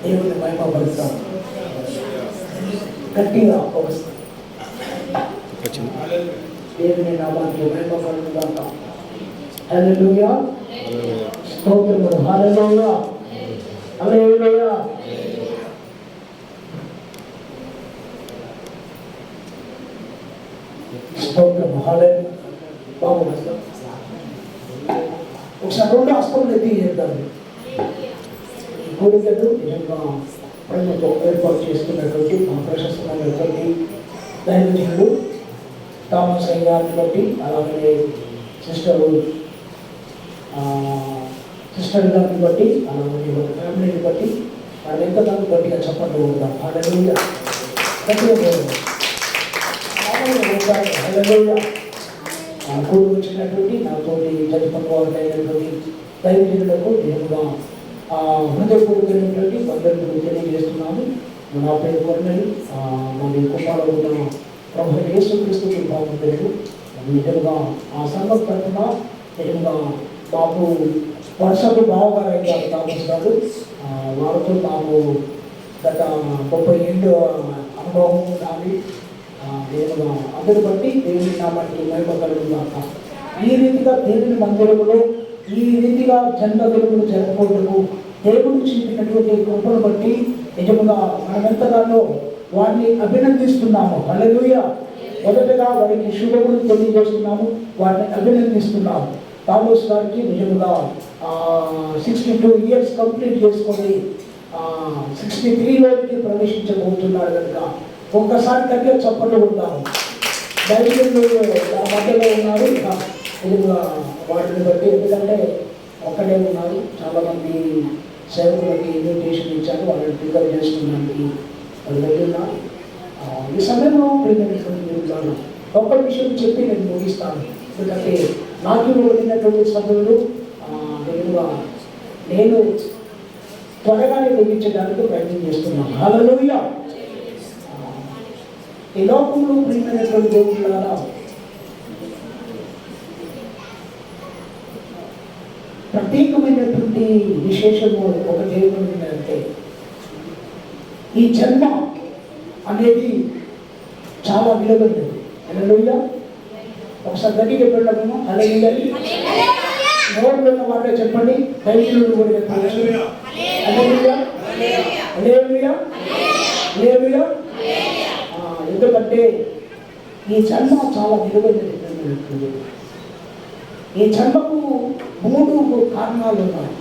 దేవుని మహిమపరుస్తాం. గట్టిగా దేవుని నామానికి మహిమ కలుగుగాక. హల్లెలూయా, స్తోత్రములు. హల్లెలూయా, హల్లెలూయా. స్తోత్రము. హల్లెలూయా. బాగుంది. ఒకసారి రెండు హస్తములు ఎత్తి చేద్దాం. కోరికలు నిజంగా ప్రేమతో ఏర్పాటు చేసుకున్నటువంటి మా ప్రశస్తమైనటువంటి దైవజనులు థామస్ గారిని బట్టి, అలాగే సిస్టర్ గారిని బట్టి, అలాగే ఒక ఫ్యామిలీని బట్టి వాళ్ళు ఎంతగానో గట్టిగా చెప్పండి ఉంటాం. హల్లెలూయా, హల్లెలూయా. కూడి వచ్చినటువంటి నాతోటి చదువుకున్నటువంటి దైవజనులకు నిజంగా హృదయపూర్వకమైనటువంటి వందనలు తెలియజేస్తున్నాము. నా పేరు కొరనని, మన కుటుంబాల్లో ఉన్న ప్రభు యేసుక్రీస్తుకి బాగుండలేదు. నిజంగా ఆ సంఘం తరఫున నిజంగా మాకు వర్షపు బావగారు అయినారు తామస్తారు. వారితో మాకు గత 30 ఏళ్ళు అనుభవం ఉండాలి. నిజంగా అందరి బట్టి దేవుని నామానికి మహిమ కలుగుగాక. ఈ రీతిగా దేవుని మందిరంలో ఈ రీతిగా జన్మదినములు జరుపుకోవడము దేవుడు చూపినటువంటి కృపను బట్టి నిజంగా మనమెంతగానో వారిని అభినందిస్తున్నాము. హల్లెలూయా. మొదటగా వారికి శుభములు తెలియజేస్తున్నాము, వారిని అభినందిస్తున్నాము. థామస్ గారికి నిజంగా 62 ఇయర్స్ కంప్లీట్ చేసుకొని 63లోకి ప్రవేశించబోతున్నారు కనుక ఒక్కసారి దగ్గర చప్పట్లు ఉంటాము. దైవజనులు ఆ మధ్యలో ఉన్నారు. నిజంగా వాటిని బట్టి, ఎందుకంటే ఒక్కడే ఉన్నారు, చాలామంది సేవకులకి ఇన్విటేషన్ ఇచ్చారు, వాళ్ళని పికప్ చేసుకోవడానికి వాళ్ళు వెళ్ళున్నారు. ఈ సమయంలో నేను ఒక్క విషయం చెప్పి నేను ముగిస్తాను. ఎందుకంటే నాకు వెళ్ళినటువంటి సమయంలో నేను త్వరగానే ముగించడానికి ప్రయత్నం చేస్తున్నాను. హల్లెలూయా. ఈ లోకంలో ప్రియమైనటువంటి దేవుళ్ళారా, ప్రత్యేకమైనటువంటి విశేషము ఒకటి ఏమిటంటే ఈ జన్మ అనేది చాలా విలువైనది. హల్లెలూయా. ఒకసారి గట్టిగా పెట్టడము. హల్లెలూయా. నోరులో ఉన్న మాటలు చెప్పండి. దైవజనులు కూడా చెప్పండి. హల్లెలూయా, హల్లెలూయా, హల్లెలూయా. ఎందుకంటే ఈ జన్మ చాలా విలువైనది. ఈ జన్మకు 3 కారణాలు ఉన్నాయి.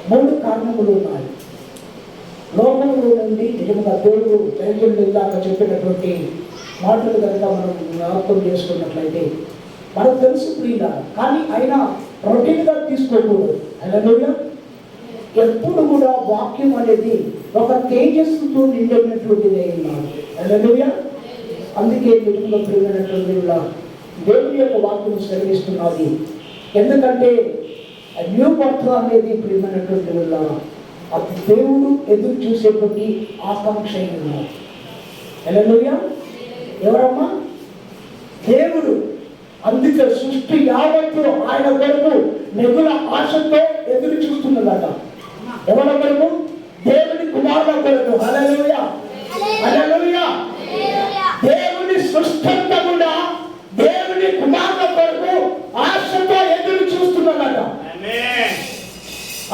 3 కారణములు ఉన్నాయి. లోకంలో నుండి నిజంగా దేవుడు దైవజనులు ఇందాక చెప్పినటువంటి మాటలు కనుక మనం జ్ఞాపకం చేసుకున్నట్లయితే మనకు తెలుసు ప్రియుల, కానీ అయినా రొటీన్గా తీసుకోకూడదు. హల్లెలూయా. ఎప్పుడు కూడా వాక్యం అనేది ఒక తేజస్సుతో నిండినటువంటిది అయినాడు. హల్లెలూయా. అందుకే నిజంగా ప్రియమైనటువంటి దేవుని యొక్క వాక్యం సెలవిస్తున్నది. ఎందుకంటే న్యూ బర్త్ అనేది ప్రియమైనటువంటి వల్ల అది దేవుడు ఎదురు చూసేటువంటి ఆకాంక్ష ఉన్నారు. హల్లెలూయా. ఎవరమ్మా? దేవుడు. అందుకే సృష్టి యావత్తు ఆయన కొరకు మిగుల ఆశతో ఎదురు చూస్తున్నదట. ఎవరి కొరకు? దేవుని కుమారుల కొరకు. హల్లెలూయా, హల్లెలూయా. దేవుని సృష్టి అంతా కూడా దేవుని కుమారుల కొరకు ఆశతో ఎదురు చూస్తున్నదట.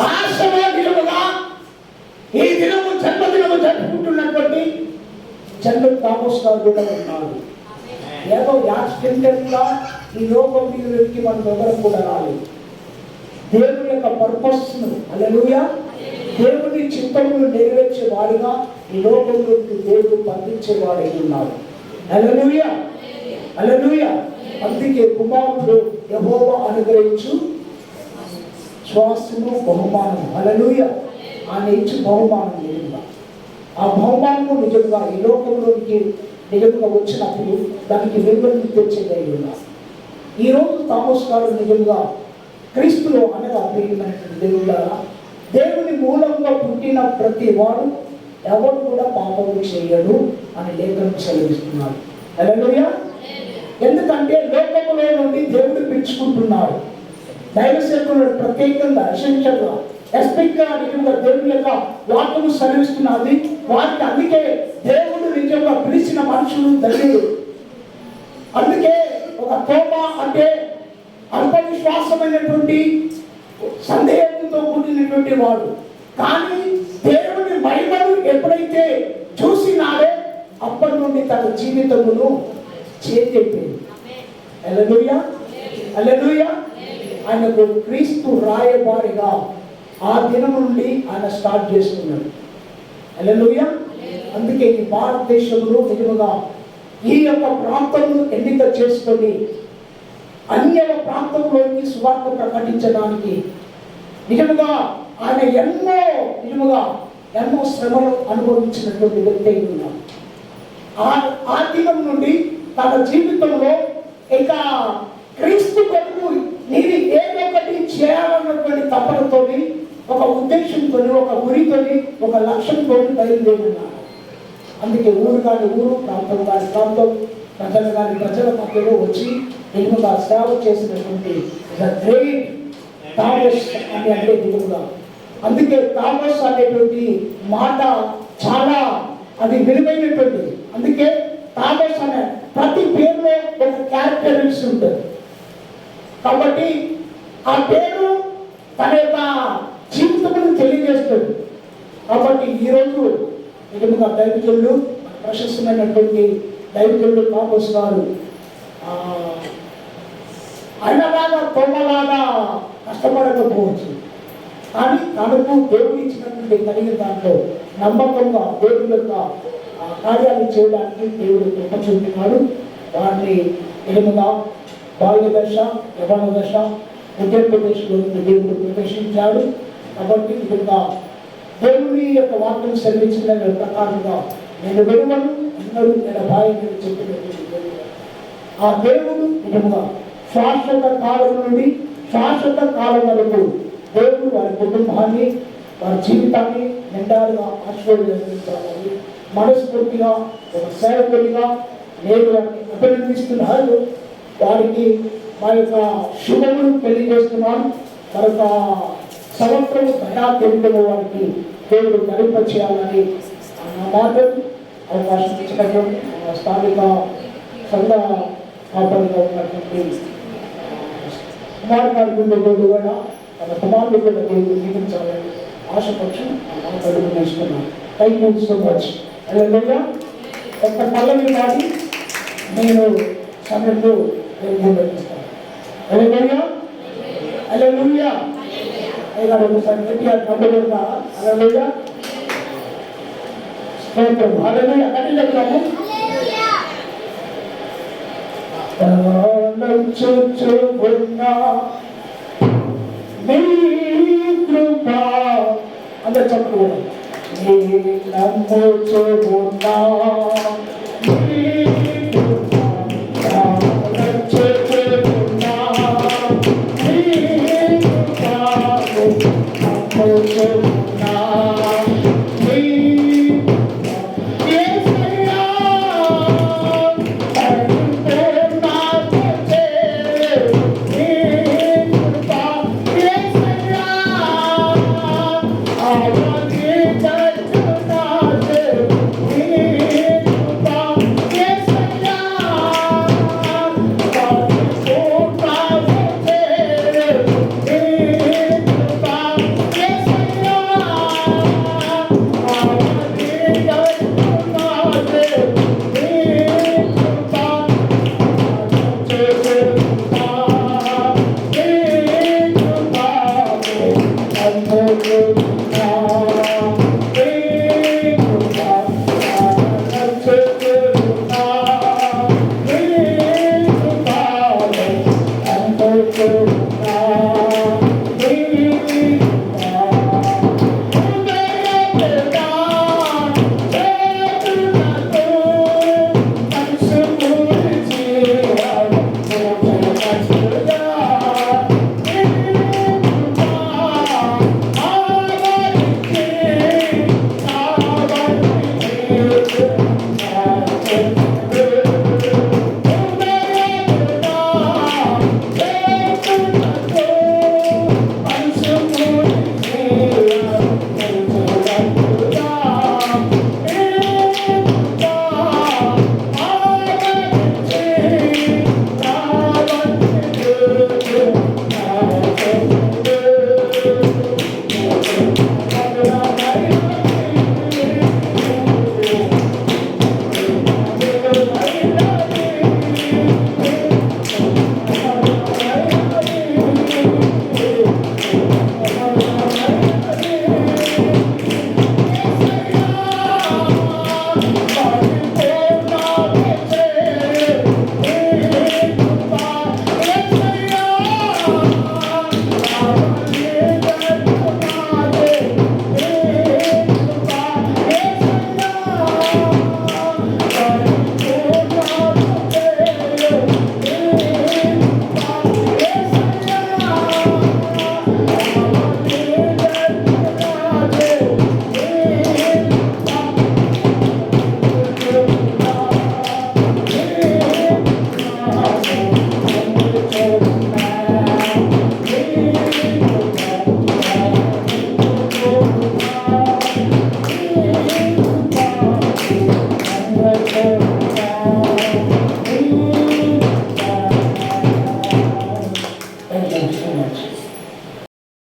ఆశలో నిలువగా ఈ దినము జన్మదినము జరుపుకుంటున్నటువంటి చంద్రుడు థామస్ గారు కూడా ఉన్నారు. ఏదో యాక్సిడెంటల్గా ఈ లోకం మీదకి మనం ఎవరు కూడా రాలేదు. దేవుని యొక్క పర్పస్ను, హల్లెలూయా, దేవుని చిత్తమును నెరవేర్చే వాడిగా ఈ లోకంలోకి దేవుడు పంపించేవాడై ఉన్నాడు. హల్లెలూయా, హల్లెలూయా. అందుకే కుమారుడు యెహోవా అనుగ్రహించు శ్వాసము బహుమానం. హల్లెలూయా. ఆయన ఇచ్చి బహుమానం నిజంగా ఆ బహుమానము నిజంగా ఈ లోకంలోకి నిజంగా వచ్చినప్పుడు దానికి విలువను తెచ్చేదై ఉన్నారు. ఈరోజు థామస్ గారు నిజంగా క్రీస్తులో అనగా ప్రియమైనటువంటి దేవుళ్ళారా, దేవుని మూలంగా పుట్టిన ప్రతి వాడు ఎవరు కూడా పాపము చేయడు అని లేఖనం సెలవిస్తున్నారు. హల్లెలూయా. ఎందుకంటే లోకములో నుండి దేవుడు పిలుచుకుంటున్నాడు. దైవ సేవకులు ప్రత్యేకంగా అసెన్షియల్గా ఎస్పెక్ట్గా నిజంగా దేవుని యొక్క వాక్యము సెలవిస్తున్నది. వారికి అందుకే దేవుడు నిజంగా పిలిచిన మనుషులు ధన్యులు. అందుకే ఒక తోమ అంటే అల్ప విశ్వాసమైనటువంటి సందేహంతో కూడినటువంటి వాడు, కానీ దేవుని మహిమను ఎప్పుడైతే చూసినాడో అప్పటి నుండి తన జీవితమును చేంజ్ అయిపోయింది. హల్లెలూయా, హల్లెలూయా. ఆయనకు క్రీస్తు రాయబారిగా ఆ దినం నుండి ఆయన స్టార్ట్ చేస్తున్నాడు. హల్లెలూయా. అందుకే ఈ భారతదేశంలో నిజముగా ఈ యొక్క ప్రాంతమును ఎన్నిక చేసుకొని అన్య ప్రాంతంలోకి సువార్త ప్రకటించడానికి నిజముగా ఆయన ఎన్నో శ్రమలు అనుభవించినటువంటి వ్యక్తి అయి ఉన్నాడు. ఆ దినం నుండి తన జీవితంలో ఇక క్రీస్తు కొరకు నేను ఏదొకటి చేయాలన్నటువంటి తపనతోని, ఒక ఉద్దేశంతో, ఒక గురితోని, ఒక లక్ష్యంతో బయలుదేరినాడు. అందుకే ఊరు కాని ఊరు, ప్రాంతం కాని ప్రాంతం, ప్రజలు కాని ప్రజల మధ్యలో వచ్చి నిజంగా సేవ చేసినటువంటి గ్రేట్ థామస్ అని అంటే నిజంగా. అందుకే థామస్ అనేటువంటి మాట చాలా అది విలువైనటువంటిది. అందుకే థామస్ అనే ప్రతి పేరులో ఒక క్యారెక్టరిస్టిక్స్ ఉంటుంది. కాబట్టి ఆ పేరు తన యొక్క జీవితమును తెలియజేస్తుంది. కాబట్టి ఈరోజు నిజంగా దైవజనులు, ప్రశస్తమైనటువంటి దైవజనులు థామస్ గారు ఆయనలాగా తోమలాగా కష్టపడకపోవచ్చు, కానీ తనకు దేవుడు ఇచ్చినటువంటి కలిగిన దాంట్లో నమ్మకంగా దేవుడి యొక్క కార్యాలు చేయడానికి దేవుడు కృప చూపినాడు. వారిని నిజంగా బాల్య దశ, యవ్వన దశ ఉత్తరప్రదేశ్లో దేవుడు ప్రవేశించాడు. కాబట్టి నిజంగా దేవుని యొక్క వాక్యం సెలవించిన ప్రకారంగా నేను వెలువను అందరూ ఎడబాయని చెప్పినటువంటి దేవుడు. ఆ దేవుడు నిజంగా శాశ్వత కాలం నుండి శాశ్వత కాలం వరకు దేవుడు వారి కుటుంబాన్ని, వారి జీవితాన్ని నిండాలుగా ఆశీర్వదించాలని మనస్ఫూర్తిగా ఒక సేవకుడిగా నేను వారిని అభినందిస్తున్నాను. వారికి మా యొక్క శుభమును తెలియజేస్తున్నాను. మరొక సంవత్సరం దయా తెలుగులో వారికి దేవుడు నడిప చేయాలని నా మాటలు అవకాశం ఇచ్చినటువంటి స్థానిక సంఘ కాపరిగా ఉన్నటువంటి కుమార్ గారి దేవుడు కూడా తన కుమారుడు కూడా దేవుడు జీవించాలని ఆశపక్షం ఆ మాటలు నేర్చుకున్నాను. Thank you so much. Hallelujah. ఒక్క పల్లవి వాడి నేను సమయంలో నిర్వహిస్తాను. హల్లెలూయా, హల్లెలూయా. అయ్యా ఒకసారి గట్టిగా నమ్మలుగా హల్లెలూయా, స్తోత్రం. హల్లెలూయా. గట్టిగా చెప్తాము. చూచుకున్నా నీ కృప అందరు చెప్పకూడదు. నీ నమ్ముచుకున్నా నీ కృప చూచుకున్నా నీ కృప నమ్ముచుకున్నా నీ Oh,